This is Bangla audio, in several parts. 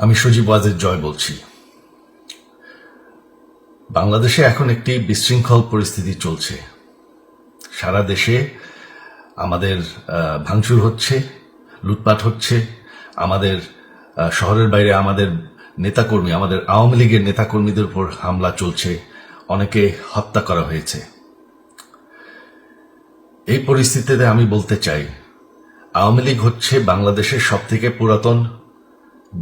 আমি সজীব ওয়াজেদ জয় বলছি। বাংলাদেশে এখন একটি বিশৃঙ্খল পরিস্থিতি চলছে। সারা দেশে আমাদের ভাঙচুর হচ্ছে, লুটপাট হচ্ছে, আমাদের শহরের বাইরে আমাদের নেতাকর্মী, আমাদের আওয়ামী লীগের নেতাকর্মীদের উপর হামলা চলছে, অনেকে হত্যা করা হয়েছে। এই পরিস্থিতিতে আমি বলতে চাই, আওয়ামী লীগ হচ্ছে বাংলাদেশের সবথেকে পুরাতন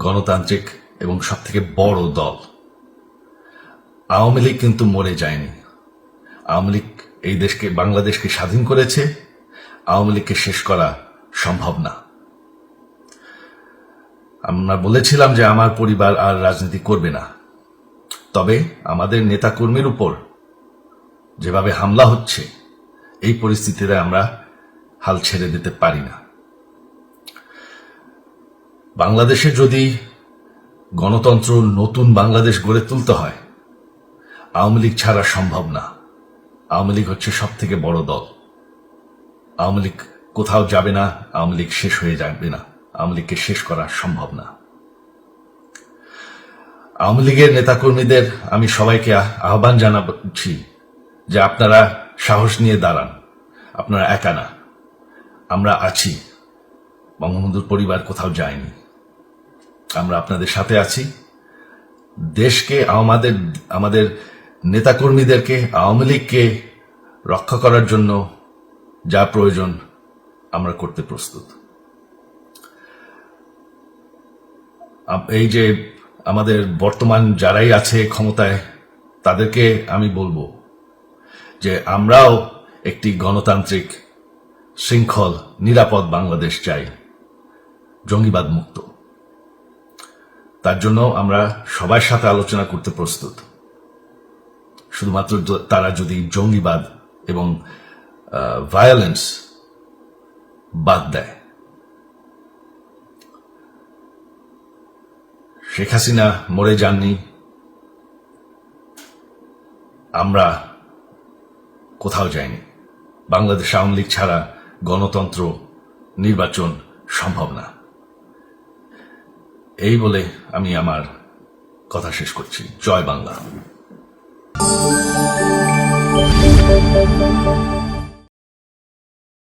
গণতান্ত্রিক এবং সবথেকে বড় দল। আওয়ামী লীগ কিন্তু মরে যায়নি। আওয়ামী লীগ এই দেশকে, বাংলাদেশকে স্বাধীন করেছে। আওয়ামী লীগকে শেষ করা সম্ভব না। আমরা বলেছিলাম যে আমার পরিবার আর রাজনীতি করবে না, তবে আমাদের নেতাকর্মীর উপর যেভাবে হামলা হচ্ছে, এই পরিস্থিতিতে আমরা হাল ছেড়ে দিতে পারি না। বাংলাদেশে যদি গণতন্ত্র, নতুন বাংলাদেশ গড়ে তুলতে হয়, আওয়ামী লীগ ছাড়া সম্ভব না। আওয়ামী লীগ হচ্ছে সব থেকে বড় দল। আওয়ামী লীগ কোথাও যাবে না, আওয়ামী লীগ শেষ হয়ে যাবে না, আওয়ামী লীগকে শেষ করা সম্ভব না। আওয়ামী লীগের নেতাকর্মীদের আমি সবাইকে আহ্বান জানাচ্ছি যে আপনারা সাহস নিয়ে দাঁড়ান। আপনারা একা না, আমরা আছি। বঙ্গবন্ধুর পরিবার কোথাও যায়নি, আমরা আপনাদের সাথে আছি। দেশকে, আমাদের নেতাকর্মীদেরকে, আওয়ামী লীগকে রক্ষা করার জন্য যা প্রয়োজন আমরা করতে প্রস্তুত। এই যে আমাদের বর্তমান যারাই আছে ক্ষমতায়, তাদেরকে আমি বলবো যে আমরাও একটি গণতান্ত্রিক, শৃঙ্খল, নিরাপদ বাংলাদেশ চাই, জঙ্গিবাদ মুক্ত। তার জন্য আমরা সবার সাথে আলোচনা করতে প্রস্তুত। শুধুমাত্র তারা যদি জঙ্গিবাদ এবং ভায়োলেন্স বাদ দেয়। শেখ হাসিনা মরে যাননি, আমরা কোথাও যাইনি। বাংলাদেশ আওয়ামী লীগ ছাড়া গণতন্ত্র, নির্বাচন সম্ভব না। এই বলে আমি আমার কথা শেষ করছি। জয় বাংলা।